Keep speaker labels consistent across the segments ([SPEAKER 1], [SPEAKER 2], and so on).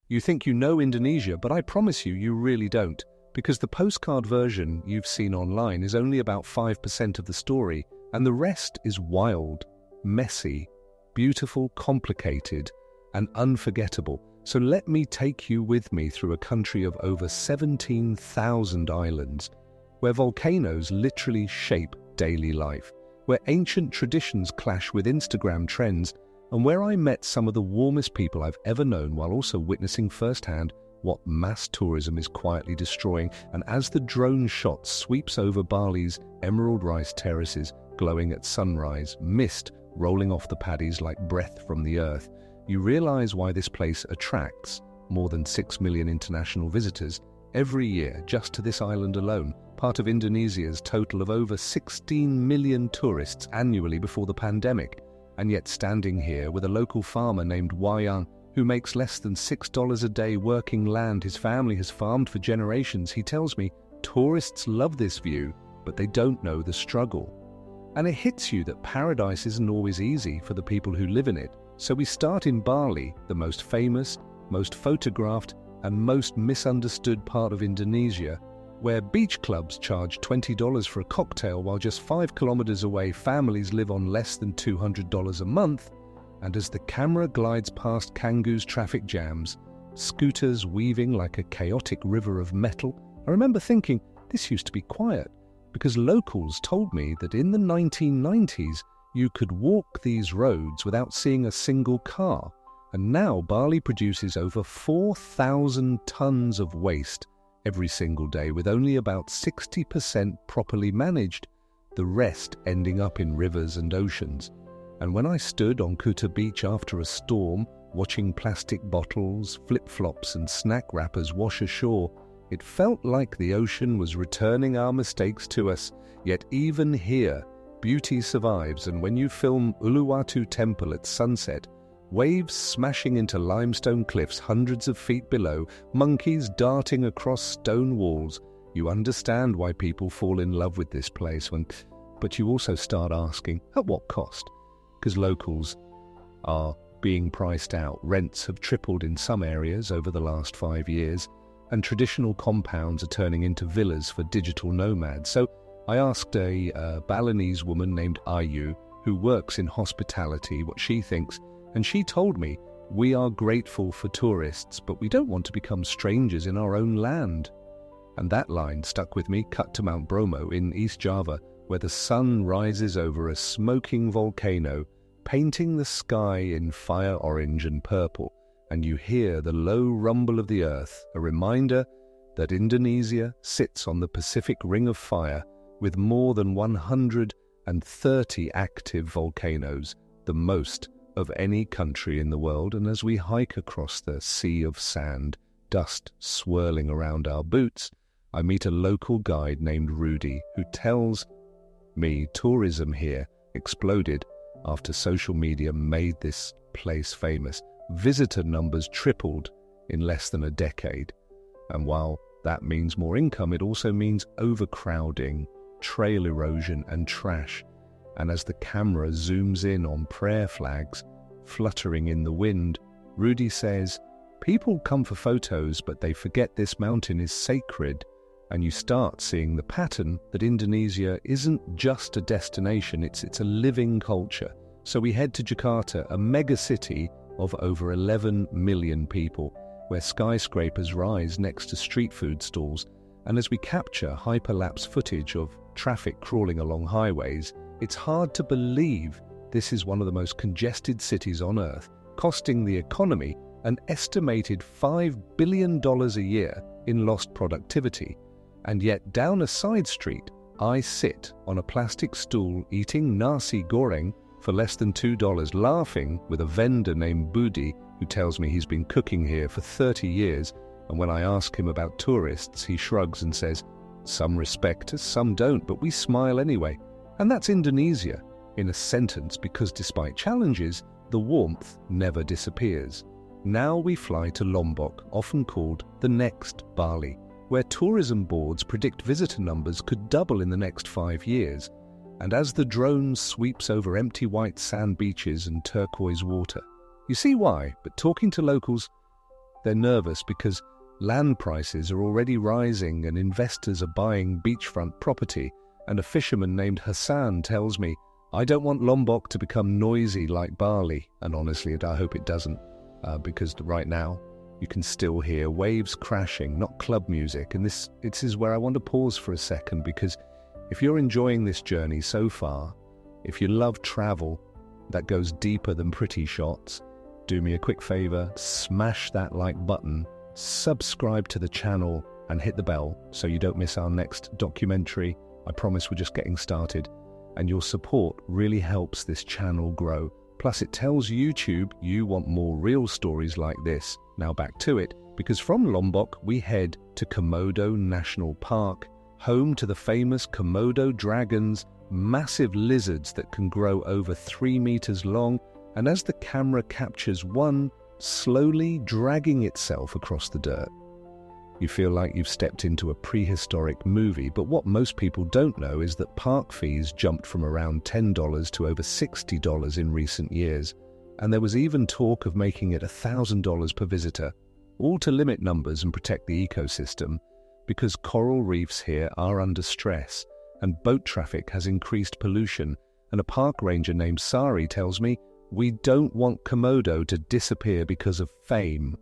[SPEAKER 1] You think you know Indonesia, but I promise you, you really don't, because the postcard version you've seen online is only about 5% of the story, and the rest is wild, messy, beautiful, complicated, and unforgettable. So let me take you with me through a country of over 17,000 islands, where volcanoes literally shape daily life, where ancient traditions clash with Instagram trends, and where I met some of the warmest people I've ever known while also witnessing firsthand what mass tourism is quietly destroying. And as the drone shot sweeps over Bali's emerald rice terraces glowing at sunrise, mist rolling off the paddies like breath from the earth, you realize why this place attracts more than 6 million international visitors every year just to this island alone, part of Indonesia's total of over 16 million tourists annually before the pandemic. And yet standing here with a local farmer named Wayang, who makes less than $6 a day working land his family has farmed for generations, he tells me tourists love this view, but they don't know the struggle. And it hits you that paradise isn't always easy for the people who live in it. So we start in Bali, the most famous, most photographed, and most misunderstood part of Indonesia, where beach clubs charge $20 for a cocktail while just 5 kilometers away families live on less than $200 a month. And as the camera glides past Canggu's traffic jams, scooters weaving like a chaotic river of metal, I remember thinking this used to be quiet, because locals told me that in the 1990s you could walk these roads without seeing a single car. And now Bali produces over 4,000 tons of waste every single day, with only about 60% properly managed, the rest ending up in rivers and oceans. And when I stood on Kuta Beach after a storm, watching plastic bottles, flip-flops and snack wrappers wash ashore, it felt like the ocean was returning our mistakes to us. Yet even here, beauty survives, and when you film Uluwatu Temple at sunset, waves smashing into limestone cliffs hundreds of feet below, monkeys darting across stone walls, you understand why people fall in love with this place. But you also start asking, at what cost? Because locals are being priced out. Rents have tripled in some areas over the last 5 years, and traditional compounds are turning into villas for digital nomads. So I asked a Balinese woman named Ayu, who works in hospitality, what she thinks, and she told me, we are grateful for tourists, but we don't want to become strangers in our own land. And that line stuck with me. Cut to Mount Bromo in East Java, where the sun rises over a smoking volcano, painting the sky in fire orange and purple, and you hear the low rumble of the earth, a reminder that Indonesia sits on the Pacific Ring of Fire with more than 130 active volcanoes, the most of any country in the world. And as we hike across the sea of sand, dust swirling around our boots, I meet a local guide named Rudy, who tells me tourism here exploded after social media made this place famous. Visitor numbers tripled in less than a decade. And while that means more income, it also means overcrowding, trail erosion, and trash. And as the camera zooms in on prayer flags fluttering in the wind, Rudy says, people come for photos, but they forget this mountain is sacred. And you start seeing the pattern that Indonesia isn't just a destination, it's a living culture. So we head to Jakarta, a mega city of over 11 million people, where skyscrapers rise next to street food stalls. And as we capture hyperlapse footage of traffic crawling along highways, it's hard to believe this is one of the most congested cities on Earth, costing the economy an estimated $5 billion a year in lost productivity. And yet down a side street, I sit on a plastic stool eating nasi goreng for less than $2, laughing with a vendor named Budi, who tells me he's been cooking here for 30 years. And when I ask him about tourists, he shrugs and says, some respect us, some don't, but we smile anyway. And that's Indonesia in a sentence, because despite challenges, the warmth never disappears. Now we fly to Lombok, often called the next Bali, where tourism boards predict visitor numbers could double in the next 5 years. And as the drone sweeps over empty white sand beaches and turquoise water, you see why, but talking to locals, They're nervous because land prices are already rising and investors are buying beachfront property, and a fisherman named Hassan tells me, "I don't want Lombok to become noisy like Bali," and honestly, I hope it doesn't, because right now you can still hear waves crashing, not club music, and this is where I want to pause for a second, because if you're enjoying this journey so far, if you love travel that goes deeper than pretty shots, do me a quick favor, smash that like button, subscribe to the channel, and hit the bell so you don't miss our next documentary. I promise we're just getting started, and your support really helps this channel grow. Plus, it tells YouTube you want more real stories like this. Now back to it, because from Lombok we head to Komodo National Park, home to the famous Komodo dragons, massive lizards that can grow over 3 meters long, and as the camera captures one, slowly dragging itself across the dirt, you feel like you've stepped into a prehistoric movie. But what most people don't know is that park fees jumped from around $10 to over $60 in recent years, and there was even talk of making it $1,000 per visitor, all to limit numbers and protect the ecosystem, because coral reefs here are under stress, and boat traffic has increased pollution, and a park ranger named Sari tells me, "We don't want Komodo to disappear because of fame."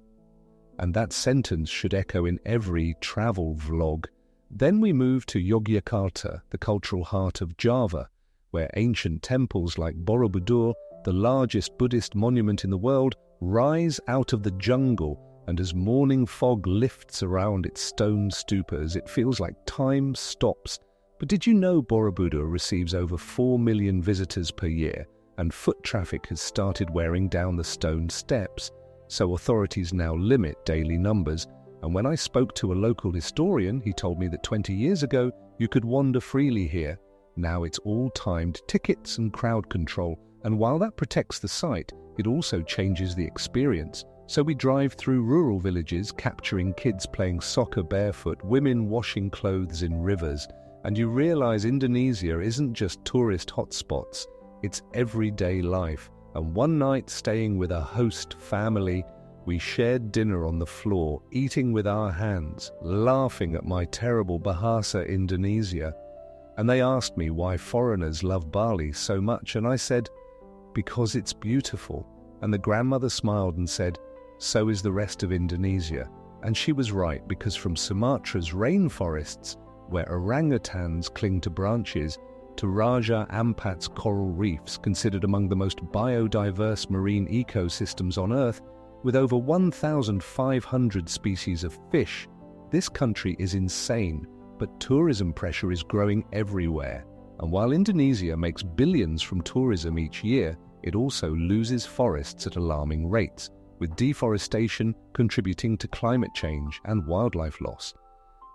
[SPEAKER 1] And that sentence should echo in every travel vlog. Then we move to Yogyakarta, the cultural heart of Java, where ancient temples like Borobudur, the largest Buddhist monument in the world, rise out of the jungle, and as morning fog lifts around its stone stupas, it feels like time stops. But did you know Borobudur receives over 4 million visitors per year, and foot traffic has started wearing down the stone steps? So authorities now limit daily numbers, and when I spoke to a local historian, he told me that 20 years ago you could wander freely here. Now it's all timed tickets and crowd control, and while that protects the site, it also changes the experience. So we drive through rural villages, capturing kids playing soccer barefoot, women washing clothes in rivers, and you realize Indonesia isn't just tourist hotspots, it's everyday life. And one night, staying with a host family, we shared dinner on the floor, eating with our hands, laughing at my terrible Bahasa Indonesia. And they asked me why foreigners love Bali so much, and I said, "Because it's beautiful." And the grandmother smiled and said, "So is the rest of Indonesia." And she was right, because from Sumatra's rainforests, where orangutans cling to branches, to Raja Ampat's coral reefs, considered among the most biodiverse marine ecosystems on Earth, with over 1,500 species of fish, this country is insane, but tourism pressure is growing everywhere. And while Indonesia makes billions from tourism each year, it also loses forests at alarming rates, with deforestation contributing to climate change and wildlife loss.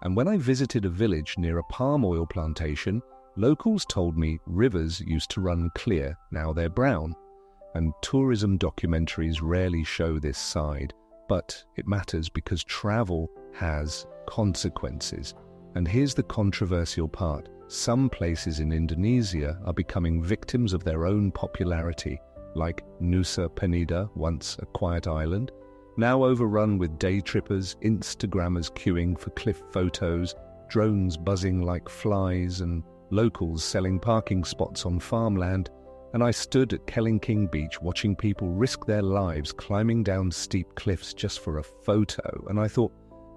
[SPEAKER 1] And when I visited a village near a palm oil plantation, locals told me rivers used to run clear, now they're brown. And tourism documentaries rarely show this side, but it matters because travel has consequences. And here's the controversial part. Some places in Indonesia are becoming victims of their own popularity, like Nusa Penida, once a quiet island, now overrun with day trippers, Instagrammers queuing for cliff photos, drones buzzing like flies, and locals selling parking spots on farmland. And I stood at Kelingking Beach watching people risk their lives climbing down steep cliffs just for a photo, and I thought,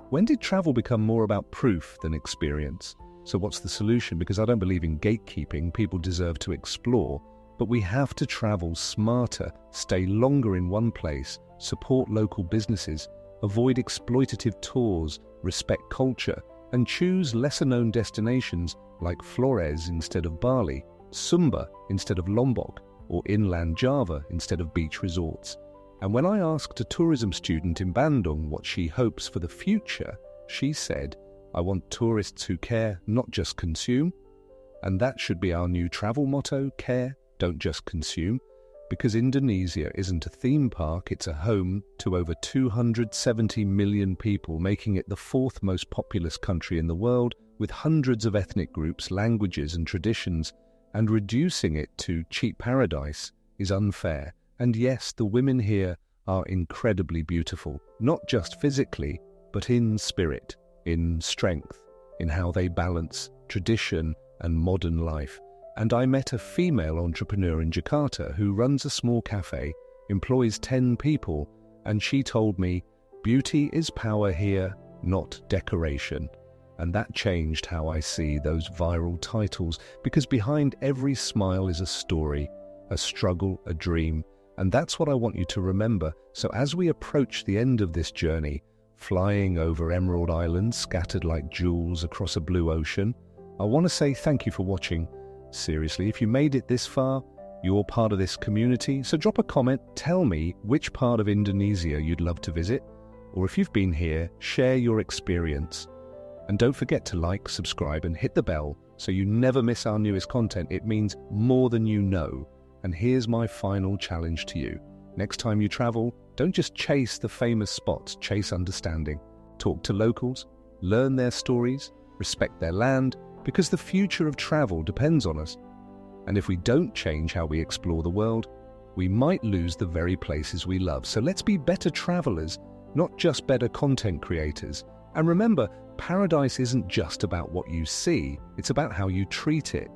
[SPEAKER 1] when did travel become more about proof than experience? So what's the solution? Because I don't believe in gatekeeping, people deserve to explore, but we have to travel smarter, stay longer in one place, support local businesses, avoid exploitative tours, respect culture, and choose lesser-known destinations like Flores instead of Bali, Sumba instead of Lombok, or inland Java instead of beach resorts. And when I asked a tourism student in Bandung what she hopes for the future, she said, "I want tourists who care, not just consume." And that should be our new travel motto: care, don't just consume. Because Indonesia isn't a theme park, it's a home to over 270 million people, making it the fourth most populous country in the world, with hundreds of ethnic groups, languages and traditions, and reducing it to cheap paradise is unfair. And yes, the women here are incredibly beautiful, not just physically, but in spirit, in strength, in how they balance tradition and modern life. And I met a female entrepreneur in Jakarta who runs a small cafe, employs 10 people, and she told me, "Beauty is power here, not decoration." And that changed how I see those viral titles, because behind every smile is a story, a struggle, a dream. And that's what I want you to remember. So as we approach the end of this journey, flying over Emerald Island, scattered like jewels across a blue ocean, I want to say thank you for watching. Seriously, if you made it this far, you're part of this community. So drop a comment, tell me which part of Indonesia you'd love to visit. Or if you've been here, share your experience. And don't forget to like, subscribe, and hit the bell so you never miss our newest content. It means more than you know. And here's my final challenge to you. Next time you travel, don't just chase the famous spots, chase understanding. Talk to locals, learn their stories, respect their land, because the future of travel depends on us. And if we don't change how we explore the world, we might lose the very places we love. So let's be better travelers, not just better content creators. And remember, paradise isn't just about what you see, it's about how you treat it.